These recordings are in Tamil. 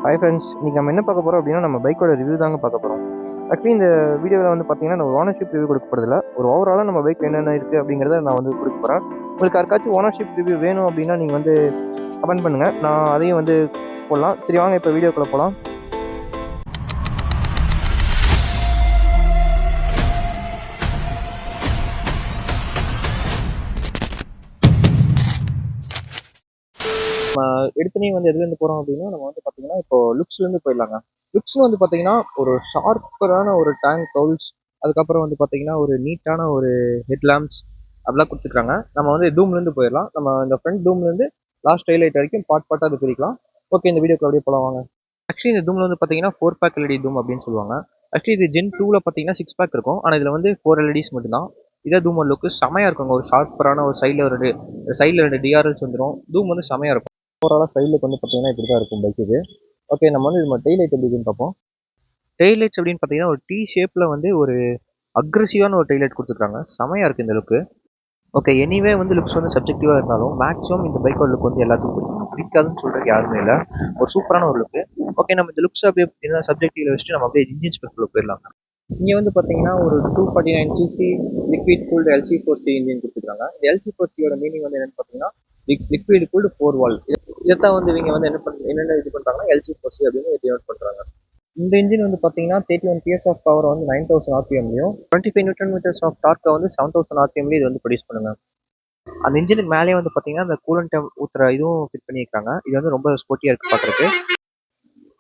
ஹாய் ஃப்ரெண்ட்ஸ், இன்றைக்கி நம்ம என்ன பார்க்க போகிறோம் அப்படின்னா, நம்ம பைக்கோட ரிவ்யூ தாங்க பார்க்க போகிறோம். ஆக்சுவலி இந்த வீடியோவில் வந்து பார்த்தீங்கன்னா, நம்ம ஓனர்ஷிப் ரிவ்யூ கொடுக்க போகிறதில்ல. ஒரு ஓவராலாக நம்ம பைக் என்னென்ன இருக்குது அப்படிங்கிறத நான் வந்து கொடுக்க போகிறேன். உங்களுக்கு யாருக்காச்சும் ஓனர்ஷிப் ரிவ்யூ வேணும் அப்படின்னா நீங்கள் வந்து கமெண்ட் பண்ணுங்கள், நான் அதையும் வந்து போடலாம். சரி வாங்க இப்போ வீடியோக்குள்ளே போகலாம். நம்ம எடுத்துனே வந்து எதுலேருந்து போகிறோம் அப்படின்னா, நம்ம வந்து பார்த்தீங்கன்னா இப்போ லுக்ஸ்லேருந்து போயிடலாங்க. லுக்ஸ்னு வந்து பார்த்தீங்கன்னா ஒரு ஷார்ப்பரான ஒரு டேங்க் கவுல்ஸ், அதுக்கப்புறம் வந்து பார்த்தீங்கன்னா ஒரு நீட்டான ஒரு ஹெட் லேம்ப்ஸ் அப்படிலாம் கொடுத்துருக்காங்க. நம்ம வந்து டூம்லேருந்து போயிடலாம். நம்ம இந்த ஃப்ரண்ட் டூம்லேருந்து லாஸ்ட் டைலைட் வரைக்கும் பார்ட்டாக அது பிரிக்கலாம். ஓகே, இந்த வீடியோக்கு அப்படியே போகலாம் வாங்க. ஆக்சுவலி இந்த டூமில் வந்து பார்த்தீங்கன்னா 4 பேக் எல்இடி டூம் அப்படின்னு சொல்லுவாங்க. ஆக்சுவலி இது ஜென் 2ல் பார்த்தீங்கன்னா 6 பேக் இருக்கும். ஆனால் இதில் வந்து 4 எல்இடிஸ் மட்டும்தான். இதே டூமோட லுக்கு செமையாக இருக்குங்க. ஒரு ஷார்ப்பரான ஒரு சைடில் ரெண்டு டிஆர்எல்ஸ் வந்துடும். டூம் வந்து செமையாக இருக்கும். ஓவராலாக சைடில் வந்து பார்த்தீங்கன்னா இப்படி தான் இருக்கும் பைக்குக்கு. ஓகே, நம்ம வந்து இது டெய்லைட் எப்படி இருக்குன்னு பார்ப்போம். டெய்லைட்ஸ் அப்படின்னு பார்த்தீங்கன்னா ஒரு டி ஷேப்பில் வந்து ஒரு அக்ரெசிவான ஒரு டெய்லைட் கொடுத்துருக்காங்க. செமையாக இருக்குது இந்த லுக்கு. ஓகே, எனிவே வந்து லுக்ஸ் வந்து சப்ஜெக்டிவாக இருந்தாலும் மேக்ஸிமம் இந்த பைக்கோட லுக் வந்து எல்லாத்துக்கும் பிடிக்காதுன்னு சொல்கிறதுக்கு யாருமே இல்லை. ஒரு சூப்பரான ஒரு லுக்கு. ஓகே, நம்ம இந்த லுக்ஸ் அப்படியே என்ன சப்ஜெக்டிவில் வச்சுட்டு நம்ம அப்படியே இன்ஜின் ஸ்பெக்குள்ள போயிடலாம். இங்கே வந்து பார்த்தீங்கன்னா ஒரு 249cc liquid cooled LC4C engine கொடுத்துருக்காங்க. இந்த LC4Cயோட மீனிங் வந்து என்னென்னு பார்த்தீங்கன்னா லிக்விட் கூல்டு 4 வால். இதைத்தான் வந்து இவங்க வந்து என்னென்ன இது பண்ணுறாங்கன்னா LC4C அப்படின்னு டினோட் பண்ணுறாங்க. இந்த இன்ஜின் வந்து பார்த்தீங்கன்னா 31 PS ஆஃப் பவர் வந்து 9000 RPMலையும் 25 Nm ஆஃப் டார்க்கை வந்து 7000 RPMலையும் இது வந்து ப்ரொடியூஸ் பண்ணுங்க. அந்த இன்ஜினுக்கு மேலே வந்து பார்த்தீங்கன்னா அந்த கூலண்ட் ஊற்றுற இதுவும் ஃபிட் பண்ணியிருக்காங்க. இது வந்து ரொம்ப ஸ்போர்ட்டியாக இருக்குது பார்க்குறதுக்கு.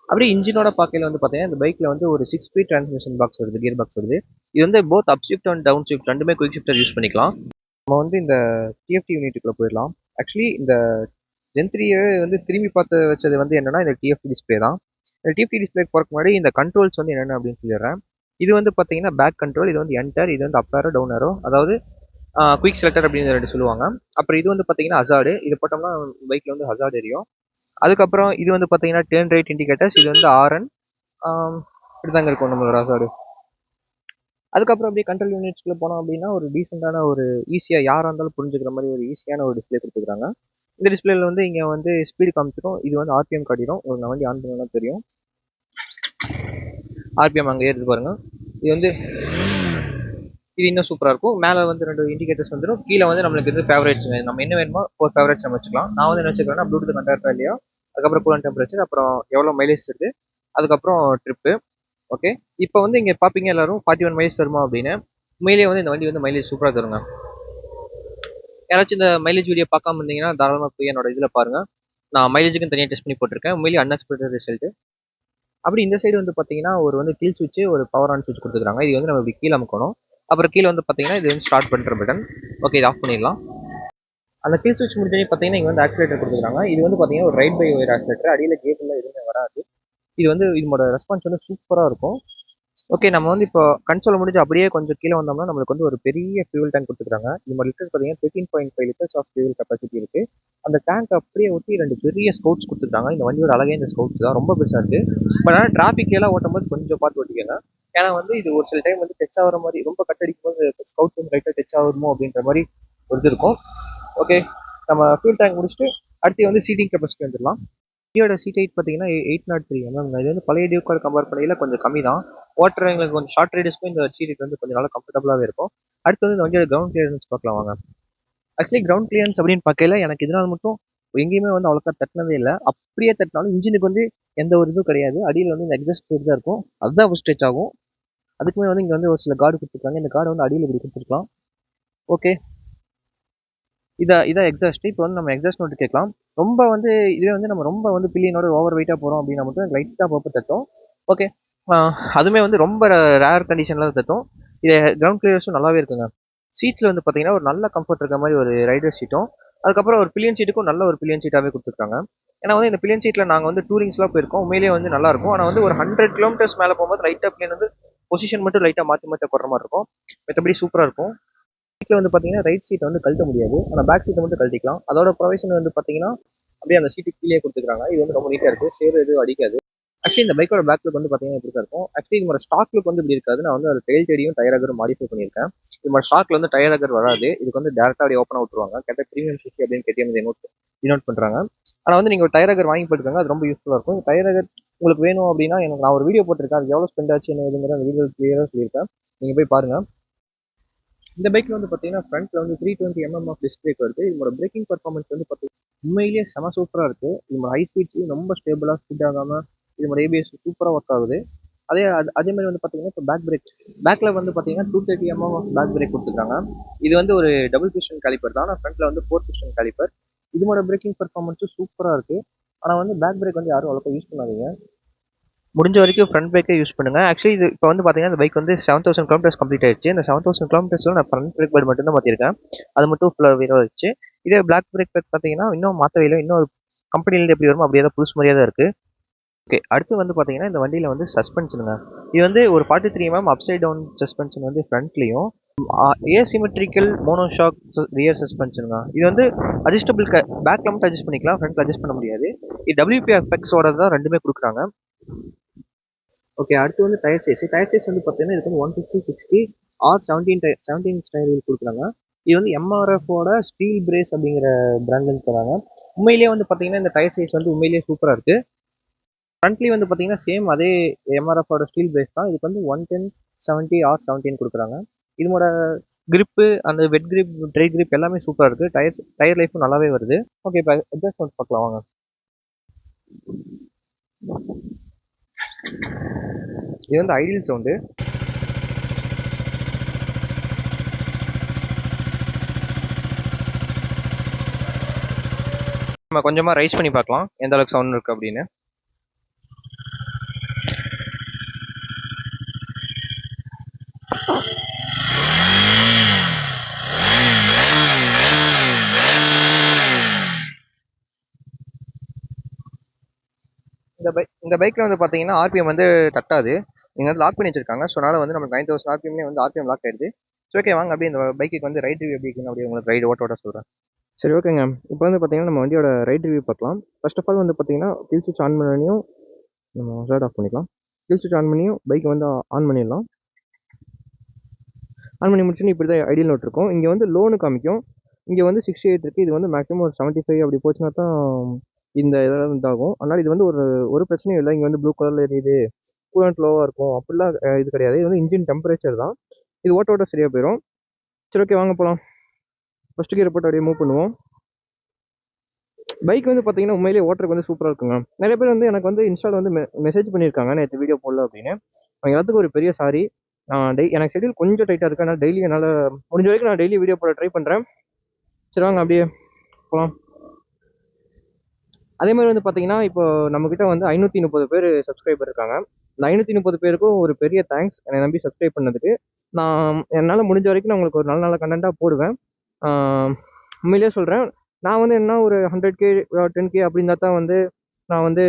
அப்படியே இன்ஜினோட பார்க்கையில் வந்து பார்த்தீங்கன்னா இந்த பைக்கில் வந்து ஒரு 6 ஸ்பீட் டிரான்ஸ்மிஷன் பாக்ஸ் வருது, கியர் பாக்ஸ் வருது. இது வந்து both up shift and down shift ரெண்டுமே குயிக் ஷிஃப்டர் யூஸ் பண்ணிக்கலாம். நம்ம வந்து இந்த டிஎஃப்டி யூனிட்டுக்குள்ளே போயிடலாம். ஆக்சுவலி இந்த ஜென் 3 வந்து திரும்பி பார்த்து வச்சது வந்து என்னன்னா இந்த டிஎஃப்டி டிஸ்பிளே தான். இந்த டிஎஃப்டி டிஸ்பிளே போகிறதுக்கு முன்னாடி இந்த கண்ட்ரோல்ஸ் வந்து என்னென்ன அப்படின்னு சொல்லிடுறேன். இது வந்து பார்த்தீங்கன்னா பேக் கண்ட்ரோல், இது வந்து என்டர், இது வந்து அப் ஆரோ டவுன் ஆரோ, அதாவது குயிக் செலக்டர் அப்படின்னு ரெண்டு சொல்லுவாங்க. அப்புறம் இது வந்து பார்த்தீங்கன்னா ஹசார்டு, இது போட்டோம்னா பைக்கில் வந்து ஹசார்டு எரியும். அதுக்கப்புறம் இது வந்து பார்த்தீங்கன்னா டேர்ன் ரைட் இண்டிகேட்டர்ஸ், இது வந்து ஆர்என், இப்படி தாங்க இருக்கும் நம்மளோட ஹசார்டு. அதுக்கப்புறம் அப்படியே கண்ட்ரோல் யூனிட்ஸ்குள்ளே போனோம் அப்படின்னா ஒரு டீசெண்டான ஒரு ஈஸியாக யாராக இருந்தாலும் புரிஞ்சுக்கிற மாதிரி ஒரு ஈஸியான ஒரு டிஸ்பிளே கொடுத்துருக்காங்க. இந்த டிஸ்பிளேல வந்து இங்கே வந்து ஸ்பீடு காமிச்சிடும், இது வந்து ஆர்பிஎம் காட்டிடும். ஒரு வண்டி ஆன் பண்ணா தெரியும், ஆர்பிஎம் அங்கே ஏறுது பாருங்க. இது வந்து இது இன்னும் சூப்பராக இருக்கும். மேலே வந்து 2 இண்டிகேட்டர்ஸ் வந்துடும். கீழே வந்து நம்மளுக்கு இது ஃபேவரேட்ஸ் நம்ம என்ன வேணுமோ 4 ஃபேவரேட்ஸ் நம்ம வச்சுக்கலாம். நான் வந்து என்ன வச்சுக்கிறேன்னா ப்ளூடூத் கண்டாக்டா இல்லையா, அதுக்கப்புறம் கூலண்ட் டெம்பரேச்சர், அப்புறம் எவ்வளோ மைலேஜ் தருது, அதுக்கப்புறம் ட்ரிப்பு. ஓகே, இப்போ வந்து இங்கே பார்ப்பீங்க எல்லாரும் 41 மைலேஜ் தருமா அப்படின்னு. உண்மையிலேயே வந்து இந்த வண்டி வந்து மைலேஜ் சூப்பராக தருங்க. யாராச்சும் இந்த மைலேஜ் வீடியோ பார்க்காம இருந்தீங்கன்னா தாராளமாக போய் என்னோட இதில் பாருங்கள். நான் மைலேஜுக்கும் தனியாக டெஸ்ட் பண்ணி போட்டிருக்கேன். உண்மையிலேயே அன்எக்ஸ்பெக்டட் ரிசல்ட். அப்படி இந்த சைடு வந்து பார்த்தீங்கன்னா ஒரு வந்து கீழ் சுவிட்ச், ஒரு பவர் ஆன் சுவிட்ச் கொடுத்துருக்காங்க. இது வந்து நம்ம இப்படி கீழே அமுக்கணும். அப்புறம் கீழே வந்து பார்த்தீங்கன்னா இது வந்து ஸ்டார்ட் பண்ணுற பட்டன். ஓகே, இது ஆஃப் பண்ணிடலாம். அந்த கீழ் சுவிட்ச் முடிஞ்சோடனே பார்த்தீங்கன்னா இங்கே வந்து ஆக்சிலேட்டர் கொடுத்துருக்காங்க. இது வந்து பார்த்தீங்கன்னா ஒரு ரைட் பை ஒயர் ஆக்சிலேட்டர். அடியில் கேபிளில் எதுவுமே வராது. இது வந்து இதோட ரெஸ்பான்ஸ் வந்து சூப்பராக இருக்கும். ஓகே, நம்ம வந்து இப்போ கன்சோல் முடிஞ்சு அப்படியே கொஞ்சம் கீழே வந்தோம்னா நம்மளுக்கு வந்து ஒரு பெரிய ஃபியூல் டேங்க் கொடுத்துருக்காங்க. இது மாதிரி லிட்டர் பார்த்தீங்கன்னா 13.5 லிட்டர்ஸ் ஆஃப் ஃபியூல் கெப்பாசிட்டி இருக்குது. அந்த டேங்க் அப்படியே ஊற்றி 2 பெரிய ஸ்கவுட்ஸ் கொடுத்துருக்காங்க. இந்த வண்டியோட அழகே இந்த ஸ்கவுட்ஸ் தான், ரொம்ப பெருசாக இருக்குது. பட் ஆனால் டிராஃபிக் எல்லாம் ஓட்டும் போது கொஞ்சம் பார்த்து ஓட்டிக்கங்க. ஏன்னா வந்து இது ஒரு சில டைம் வந்து டச் ஆகிற மாதிரி, ரொம்ப கட்டடிக்கும் போது ஸ்கவுட்ஸ் வந்து ரைட்டாக டச் ஆகுமோ அப்படின்ற மாதிரி ஒரு இது இருக்கும். ஓகே, நம்ம ஃபியூல் டேங்க் முடிச்சுட்டு அடுத்து வந்து சீட்டிங் கெப்பாசிட்டி வந்துடலாம். வண்டியோட சீட் ஹைட் பார்த்தீங்கன்னா 803 mm. இது வந்து பழைய டியூக்கோட கம்பேர் பண்ணையில் கொஞ்சம் கம்மி தான். ஓட்டுறவங்களுக்கு கொஞ்சம் ஷார்ட் ரைடர்ஸ்க்கும் இந்த சீட் வந்து கொஞ்சம் நல்லா கம்ஃபர்டபுளாகவே இருக்கும். அடுத்து வந்து இந்த வண்டியோட கிரவுண்ட் கிளியரன்ஸ் பார்க்கலாம் வாங்க. ஆக்சுவலி கிரவுண்ட் கிளியரன்ஸ் அப்படின்னு பார்க்கல எனக்கு இதனால் மட்டும் எங்கேயுமே வந்து அவ்வளோக்கா தட்டினதே இல்லை. அப்படியே தட்டினாலும் இன்ஜினுக்கு வந்து எந்த ஒரு இதுவும் கிடையாது. அடியில் வந்து இந்த எக்ஸாஸ்ட் பிளேட் தான் இருக்கும், அதுதான் ஃபஸ்ட் டச் ஆகும். அதுக்குமே வந்து இங்கே வந்து ஒரு சில கார்டு கொடுத்துருக்காங்க. இந்த கார்டு வந்து அடியில் இப்படி கொடுத்துருக்கலாம். ஓகே, இதான் எக்ஸாஸ்ட். இப்போ வந்து நம்ம எக்ஸாஸ்ட் நோட்டு கேட்கலாம். ரொம்ப வந்து இதுவே வந்து நம்ம ரொம்ப வந்து பில்லியனோட ஓவர் வெயிட்டாக போகிறோம் அப்படின்னா மட்டும் லைட்டாக பப்ப தட்டும். ஓகே, அதுவுமே வந்து ரொம்ப ரேர் கண்டிஷனில் தான் தட்டும். இது கிரவுண்ட் கிளியரன்ஸும் நல்லாவே இருக்குங்க. சீட்ஸில் வந்து பார்த்தீங்கன்னா ஒரு நல்ல கம்ஃபர்ட் இருக்க மாதிரி ஒரு ரைடர் சீட்டும், அதுக்கப்புறம் ஒரு பில்லியன் சீட்டுக்கும் நல்ல ஒரு பில்லியன் சீட்டாகவே கொடுத்துருக்காங்க. ஏன்னா வந்து இந்த பில்லியன் சீட்டில் நாங்கள் வந்து டூரிங்ஸ்லாம் போயிருக்கோம். உண்மையிலேயே வந்து நல்லாயிருக்கும். ஆனால் வந்து ஒரு 100 கிலோமீட்டர்ஸ் மேலே போகும்போது லைட்டாக பில்லியன் வந்து பொசிஷன் மட்டும் லைட்டாக மாற்றி குறைற மாதிரி இருக்கும். மற்றபடி சூப்பராக இருக்கும். சீட்டில் வந்து பார்த்தீங்கன்னா ரைட் சீட்டை வந்து கழட்ட முடியாது, ஆனால் பேக் சீட்டை மட்டும் கழட்டிக்கலாம். அதோட ப்ரொவிஷன் வந்து பார்த்தீங்கன்னா அப்படியே அந்த சீட்டு கீழே கொடுத்துருக்காங்க. இது வந்து ரொம்ப நீட்டாக இருக்குது, சேர் எதுவும் அடிக்காது. ஆக்சுவலி இந்த பைக்கோட பேக் லுக் வந்து பார்த்தீங்கன்னா இப்படி தான் இருக்கும். ஆக்சுவலி இது மாதிரி ஸ்டாக் லுக் வந்து இப்படி இருக்காது. நான் வந்து அது டெயில் டெடியும் டயர் அகரும் மாடிஃபை பண்ணியிருக்கேன். இது மாதிரி ஸ்டாக்ல வந்து டயர் அகர் வராது. இதுக்கு வந்து டேரக்டாக அப்படி ஓப்பனாக விட்டுருவாங்க. கேட்டால் ப்ரீமியம் சிசி அப்படின்னு கேட்டிஎம் டினோட் பண்ணுறாங்க. ஆனால் வந்து நீங்கள் ஒரு டயர் அகர் வாங்கி போட்டுருக்காங்க, அது ரொம்ப யூஸ்ஃபுல்லாக இருக்கும். டயர் அகர் உங்களுக்கு வேணும் அப்படின்னா எனக்கு நான் ஒரு வீடியோ போட்டிருக்கேன், அது எவ்வளோ ஸ்பெண்ட் ஆச்சு என்ன ஏதுங்கிற அந்த வீடியோ கிளியராக சொல்லியிருக்கேன், நீங்கள் போய் பாருங்கள். இந்த பைக்கில் வந்து பார்த்தீங்கன்னா ஃப்ரண்ட்டில் வந்து 320 ஆஃப் டிஸ்க் பிரேக் வருது. இதோட பிரேக்கிங் பர்ஃபார்மன்ஸ் வந்து பார்த்தீங்கன்னா உண்மையிலேயே செம சூப்பராக இருக்குது. இதோட ஹை ஸ்பீட்ஸ்லையும் ரொம்ப ஸ்டேபிளாக ஸ்பீட் ஆகாமல் இதோட ஏபிஎஸ் சூப்பராக ஒர்க் ஆகுது. அதே மாதிரி வந்து பார்த்தீங்கன்னா இப்போ பேக்கில் வந்து பார்த்தீங்கன்னா 230 ஆஃப் பேக் பிரேக் கொடுத்துருக்காங்க. இது வந்து ஒரு டபுள் பிஸ்டன் காலிப்பர் தான், ஆனால் ஃப்ரண்ட்டில் வந்து 4 பிஸ்டன் காலிப்பர். இதோட பிரேக்கிங் பர்ஃபார்மன்ஸும் சூப்பராக இருக்குது. ஆனால் வந்து பேக் பிரேக் வந்து யாரும் அவ்வளோக்கா யூஸ் பண்ணாதீங்க, முடிஞ்ச வரைக்கும் ஃப்ரண்ட் பிரேக்கே யூஸ் பண்ணுங்கள். ஆக்சுவலி இது இப்போ வந்து பார்த்தீங்கன்னா இந்த பைக் வந்து 7000 கிலோமீட்டர்ஸ் கம்ப்ளீட் ஆயிடுச்சு. இந்த 7000 கிலோமீட்டர்ஸில் நான் ஃப்ரண்ட் பிரேக் பேட் மட்டும் தான் மாற்றிருக்கேன், அது மட்டும் ஃபுல்லாக வீரோ வச்சு. இதே பிளாக் பிரேக் பேட் பார்த்தீங்கன்னா இன்னும் மாற்றவே இல்லை, இன்னும் கம்பெனிலேருந்து எப்படி வருமோ அப்படியே தான் புதுசு மாதிரியே தான் இருக்குது. ஓகே, அடுத்து வந்து பார்த்தீங்கன்னா இந்த வண்டியில் வந்து சஸ்பென்ஷனுங்க. இது வந்து ஒரு 43 அப்சைட் டவுன் சஸ்பென்ஷன் வந்து ஃப்ரண்ட்லேயும் ஏசிமெட்ரிக்கல் மோனோஷாக் ரியர் சஸ்பென்ஷனுங்க. இது வந்து அட்ஜஸ்டபிள் பேக்கில் மட்டும் அட்ஜஸ்ட் பண்ணிக்கலாம், ஃப்ரண்ட்டில் அட்ஜஸ்ட் பண்ண முடியாது. இது WPFX-ஓட தான் ரெண்டுமே கொடுக்குறாங்க. ஓகே, அடுத்து வந்து டயர் சைஸ் வந்து பார்த்தீங்கன்னா இதுக்கு வந்து 150/60 ஆர் 17 டயர் வீல் கொடுக்குறாங்க. இது வந்து MRF-ஓட ஸ்டீல் பிரேஸ் அப்படிங்கிற பிராண்ட்லேருந்து தராங்க. உண்மையிலேயே வந்து பார்த்தீங்கன்னா இந்த டயர் சைஸ் வந்து உண்மையிலேயே சூப்பராக இருக்குது. ஃப்ரண்ட்லேயும் வந்து பார்த்தீங்கன்னா சேம் அதே MRF-ஓட ஸ்டீல் பிரேஸ் தான். இதுக்கு வந்து 110/70 ஆர் 17 கொடுக்குறாங்க. இதோட கிரிப்பு, அந்த வெட் கிரிப், ட்ரை கிரிப் எல்லாமே சூப்பராக இருக்குது. டயர் லைஃப்பும் நல்லாவே வருது. ஓகே, இப்போ அட்ஜஸ்ட்மெண்ட் பார்க்கலாம் வாங்க. இது வந்து ஐடியல் சவுண்டு. நம்ம கொஞ்சமாக ரைஸ் பண்ணி பார்க்கலாம் எந்த அளவுக்கு சவுண்ட் இருக்குது அப்படின்னு. இந்த பைக்கில் வந்து பார்த்தீங்கன்னா RPM வந்து தட்டாது, நீங்கள் வந்து லாக் பண்ணி வச்சிருக்காங்க. ஸோ அதனால் வந்து நம்ம 9000 RPMலேயே வந்து RPM லாக் ஆயிடுது. சரி, ஓகே வாங்க அப்படியே இந்த பைக்கு வந்து ரைட் ரிவ்யூ எப்படி இருக்குன்னு அப்படியே உங்களுக்கு ரைடு ஓட்ட சொல்கிறேன். சரி, ஓகேங்க. இப்போ வந்து பார்த்தீங்கன்னா நம்ம வண்டியோட ரைட் ரிவ்யூ பார்க்கலாம். ஃபர்ஸ்ட் ஆஃப் ஆல் வந்து பார்த்தீங்கன்னா கில் சுவிட்ச் ஆன் பண்ணியும் நம்ம ஸ்டார்ட் ஆஃப் பண்ணிக்கலாம். கில் சுவிட்ச் ஆன் பண்ணியும் பைக்கை வந்து ஆன் பண்ணிடலாம். ஆன் பண்ணி முடிச்சுன்னு இப்படி தான் ஐடியல் நோட் இருக்கும். இங்கே வந்து லோனு காமிக்கும், இங்கே வந்து 68 இருக்குது. இது வந்து மேக்ஸிமம் ஒரு 75 அப்படி போச்சுன்னா தான் இந்த இதெல்லாம் இதாகும். அதனால் இது வந்து ஒரு பிரச்சனையும் இல்லை. இங்கே வந்து ப்ளூ கலரில் எரியுது, கூலண்ட் லோவாக இருக்கும் அப்படிலாம் இது கிடையாது. இது வந்து இன்ஜின் டெம்பரேச்சர் தான். இது ஓட்ட சரியாக போயிடும். சரி, ஓகே வாங்க போகலாம். ஃபஸ்ட்டு கியர் போட்டு அப்படியே மூவ் பண்ணுவோம். பைக் வந்து பார்த்தீங்கன்னா உண்மையிலேயே ஓட்டுறதுக்கு வந்து சூப்பராக இருக்குங்க. நிறைய பேர் வந்து எனக்கு வந்து இன்ஸ்டாவில் வந்து மெசேஜ் பண்ணியிருக்காங்க நேற்று வீடியோ போடல அப்படின்னு. அவங்க எல்லாத்துக்கும் ஒரு பெரிய சாரி. எனக்கு ஷெட்யூல் கொஞ்சம் டைட்டாக இருக்குது, அதனால் டெய்லி என்னால் முடிஞ்ச வரைக்கும் நான் டெய்லி வீடியோ போட ட்ரை பண்ணுறேன். சரி வாங்க அப்படியே போகலாம். அதே மாதிரி வந்து பார்த்தீங்கன்னா இப்போ நம்மக்கிட்ட வந்து 530 பேர் சப்ஸ்கிரைபர் இருக்காங்க. இந்த 530 பேருக்கும் ஒரு பெரிய தேங்க்ஸ் என்னை நம்பி சப்ஸ்கிரைப் பண்ணதுக்கு. நான் என்னால் முடிஞ்ச வரைக்கும் நான் உங்களுக்கு ஒரு நல்ல நல்ல கண்டென்ட்டாக போடுவேன். உண்மையிலேயே சொல்கிறேன். நான் வந்து என்ன ஒரு 100K 10K அப்படின்னா தான் வந்து நான் வந்து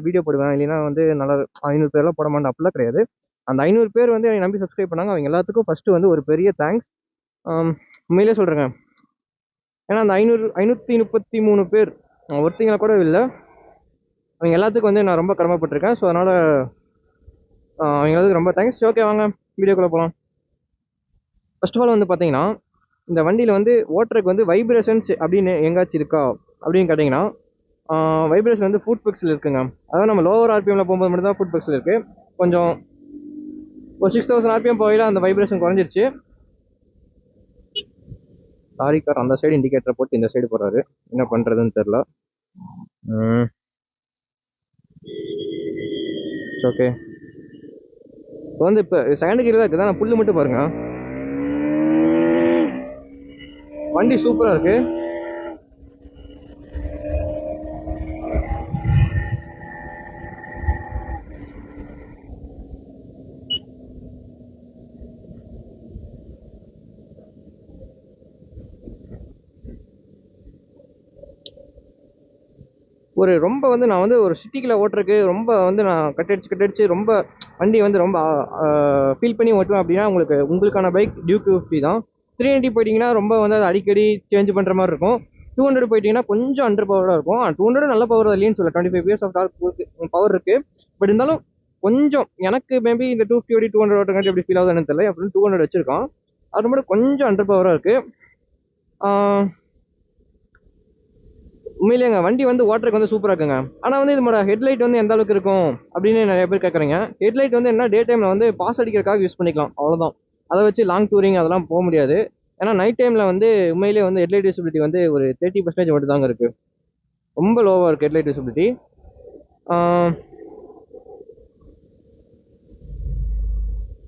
வீடியோ போடுவேன், இல்லைன்னா வந்து நல்லா 500 பேர்லாம் போட மாட்டேன், அப்படிலாம் கிடையாது. அந்த 500 பேர் வந்து என்னை நம்பி சப்ஸ்கிரைப் பண்ணாங்க, அவங்க எல்லாத்துக்கும் ஃபஸ்ட்டு வந்து ஒரு பெரிய தேங்க்ஸ். உண்மையிலே சொல்கிறேங்க. ஏன்னா அந்த 533 பேர் ஒருத்தங்கள கூட இல்லை, அவங்க எல்லாத்துக்கும் வந்து நான் ரொம்ப கடமைப்பட்டிருக்கேன். ஸோ அதனால் அவங்க எல்லாத்துக்கும் ரொம்ப தேங்க்ஸ். ஓகே வாங்க வீடியோக்குள்ளே போகலாம். ஃபர்ஸ்ட் ஆஃப் ஆல் வந்து பார்த்தீங்கன்னா இந்த வண்டியில் வந்து ஓட்டுறதுக்கு வந்து வைப்ரேஷன்ஸ் அப்படின்னு எங்காச்சும் இருக்கா அப்படின்னு கேட்டிங்கன்னா வைப்ரேஷன் வந்து ஃபுட் பிக்ஸில் இருக்குங்க. அதாவது நம்ம லோவர் RPMல போகும்போது மட்டும் தான் ஃபுட் பிக்ஸில் இருக்குது. கொஞ்சம் ஒரு 6000 RPM போயில அந்த வைப்ரேஷன் குறைஞ்சிருச்சு. லாரி கார் அந்த சைடு இண்டிகேட்டரை போட்டு இந்த சைடு போகிறாரு, என்ன பண்ணுறதுன்னு தெரில. ஓகே, இப்போ வந்து இப்போ செகண்ட் கியர் தான் இருக்குது, நான் புல்லு மட்டும் பாருங்க, வண்டி சூப்பராக இருக்குது. ஒரு ரொம்ப வந்து நான் வந்து ஒரு சிட்டிக்குள்ளே ஓட்டுறதுக்கு ரொம்ப வந்து நான் கட்டடிச்சு ரொம்ப வண்டி வந்து ரொம்ப ஃபீல் பண்ணி ஓட்டுவேன் அப்படின்னா உங்களுக்கான பைக் டியூக் 250 தான். 390 போயிட்டீங்கன்னா ரொம்ப வந்து அது அடிக்கடி சேஞ்ச் பண்ணுற மாதிரி இருக்கும். 200 போயிட்டீங்கன்னா கொஞ்சம் அண்டர் பவராக இருக்கும். 200 நல்ல பவர் இல்லைன்னு சொல்ல, 25 PS ஆஃப் டார்க் பவர் இருக்குது. பட் இருந்தாலும் கொஞ்சம் எனக்கு மேபி இந்த 250 200 ஓட்டுங்காட்டி எப்படி ஃபீல் ஆகுதுன்னு தெரியல. என் ஃப்ரெண்ட் 200 வச்சிருக்கான், அது மட்டும் கொஞ்சம் அண்டர் பவராக இருக்குது. உண்மையிலேங்க வண்டி வந்து ஓட்டுறதுக்கு வந்து சூப்பராக இருக்குங்க. ஆனால் வந்து இதோட ஹெட்லைட் வந்து எந்த அளவுக்கு இருக்கும் அப்படின்னு நிறைய பேர் கேட்குறீங்க. ஹெட்லைட் வந்து என்ன டே டைமில் வந்து பாஸ் அடிக்கிறதுக்காக யூஸ் பண்ணிக்கலாம், அவ்வளோதான். அதை வச்சு லாங் டூரிங் அதெல்லாம் போக முடியாது. ஏன்னா நைட் டைமில் வந்து உண்மையிலேயே வந்து ஹெட்லைட் விசிபிலிட்டி வந்து ஒரு 30% மட்டும் தாங்க இருக்குது. ரொம்ப லோவாக இருக்குது ஹெட்லைட் விசிபிலிட்டி.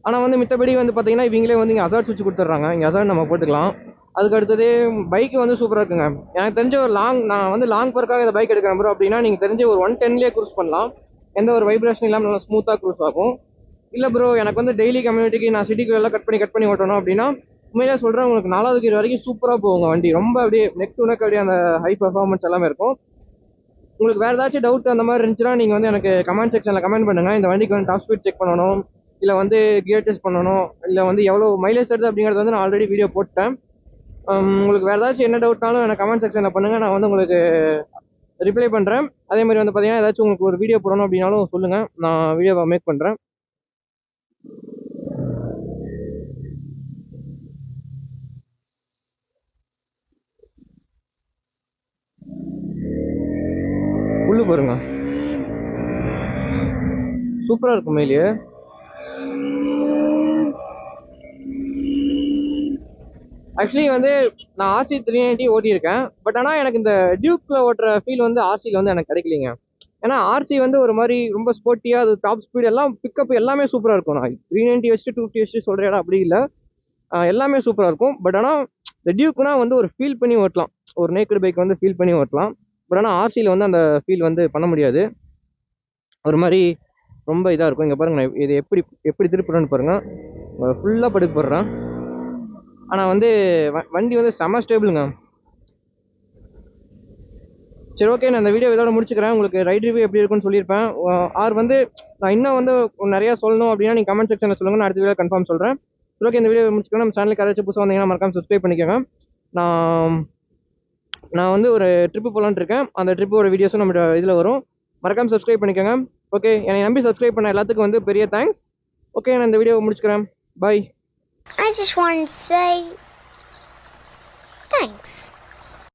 ஆனால் வந்து மித்தபடி வந்து பார்த்தீங்கன்னா இவங்களே வந்து இங்கே அசார்ட் சுவிட்ச் கொடுத்துட்றாங்க. இங்கே அசார்ட் நம்ம போட்டுக்கலாம். அதுக்கு அடுத்தது பைக்கு வந்து சூப்பராக இருக்குங்க. எனக்கு தெரிஞ்ச ஒரு நான் வந்து லாங் பர்க்காக இந்த பைக் எடுக்கிறேன் ப்ரோ அப்படின்னா நீங்கள் தெரிஞ்ச ஒரு 110லேயே க்ரூஸ் பண்ணலாம். எந்த ஒரு வைப்ரேஷன் இல்லாமல் நல்லா ஸ்மூத்தாக க்ரூஸ் ஆகும். இல்லை ப்ரோ எனக்கு வந்து டெய்லி கம்யூனிட்டிக்கு நான் சிட்டிக்குள்ளெல்லாம் கட் பண்ணி ஓட்டணும் அப்படின்னா உண்மையாக சொல்கிறேன், உங்களுக்கு 4வது கீர் வரைக்கும் சூப்பராக போகுங்க வண்டி. ரொம்ப அப்படியே நெக் டு நெக் அப்படியே அந்த ஹை பர்ஃபார்மன்ஸ் எல்லாமே இருக்கும். உங்களுக்கு வேறு ஏதாச்சும் டவுட் அந்த மாதிரி இருந்துச்சுன்னா நீங்கள் வந்து எனக்கு கமெண்ட் செக்ஷனில் கமெண்ட் பண்ணுங்கள். இந்த வண்டிக்கு வந்து டாப் ஸ்பீட் செக் பண்ணணும், இல்லை வந்து கியர் டெஸ்ட் பண்ணணும், இல்லை வந்து எவ்வளோ மைலேஜ் தருது அப்படிங்கிறது வந்து நான் ஆல்ரெடி வீடியோ போட்டேன். உங்களுக்கு வேறு ஏதாச்சும் என்ன டவுட்னாலும் எனக்கு கமெண்ட் செக்ஷனில் பண்ணுங்கள், நான் வந்து உங்களுக்கு ரிப்ளை பண்ணுறேன். அதே மாதிரி வந்து பார்த்தீங்கன்னா ஏதாச்சும் உங்களுக்கு ஒரு வீடியோ போடணும் அப்படின்னாலும் சொல்லுங்கள், நான் வீடியோவை மேக் பண்ணுறேன். உள்ளு பாருங்க, சூப்பராக இருக்கும் மேலேயே. ஆக்சுவலி வந்து நான் RC 390 ஓட்டியிருக்கேன். பட் ஆனால் எனக்கு இந்த டியூக்கில் ஓட்டுற ஃபீல் வந்து RCயில் வந்து எனக்கு கிடைக்கலிங்க. ஏன்னா RC வந்து ஒரு மாதிரி ரொம்ப ஸ்போர்ட்டியாக, அது டாப் ஸ்பீட் எல்லாம் பிக்கப் எல்லாமே சூப்பராக இருக்கும். நான் 390 வச்சுட்டு 250 வச்சுட்டு சொல்கிற இடம் அப்படி இல்லை, எல்லாமே சூப்பராக இருக்கும். பட் ஆனால் இந்த டியூக்னா வந்து ஒரு ஃபீல் பண்ணி ஓட்டலாம், ஒரு நேக்கட் பைக் வந்து ஃபீல் பண்ணி ஓட்டலாம். பட் ஆனால் RCயில் வந்து அந்த ஃபீல் வந்து பண்ண முடியாது. ஒரு மாதிரி ரொம்ப இதாக இருக்கும். இங்கே பாருங்கள், நான் இது எப்படி திருப்புறேன்னு பாருங்கள். ஃபுல்லாக படுக்க போடுறேன். ஆனால் வந்து வண்டி வந்து செம ஸ்டேபிளுங்க. சரி, ஓகே, நான் இந்த வீடியோ இதோட முடிச்சுக்கிறேன். உங்களுக்கு ரைட் ரிவ்யூ எப்படி இருக்குன்னு சொல்லியிருப்பேன். வந்து நான் இன்னும் வந்து நிறையா சொல்லணும் அப்படின்னா நீங்கள் கமெண்ட் செக்ஷனில் சொல்லுங்கள், நான் அடுத்த வீடியோ கன்ஃபார்ம் சொல்கிறேன். சரி, ஓகே, இந்த வீடியோ முடிச்சுக்கிறேன். நம்ம சேனலுக்கு யாராச்சும் புதுசாக வந்தீங்கன்னா மறக்காம சப்ஸ்கிரைப் பண்ணிக்கோங்க. நான் வந்து ஒரு ட்ரிப்பு போகலான்னு இருக்கேன். அந்த ட்ரிப்போட வீடியோஸும் நம்ம இதில் வரும். மறக்காம சப்ஸ்கிரைப் பண்ணிக்கோங்க. ஓகே, என்னை நம்பி சப்ஸ்கிரைப் பண்ண எல்லாத்துக்கும் வந்து பெரிய தேங்க்ஸ். ஓகே, நான் இந்த வீடியோ முடிச்சுக்கிறேன். பாய். I just want to say thanks.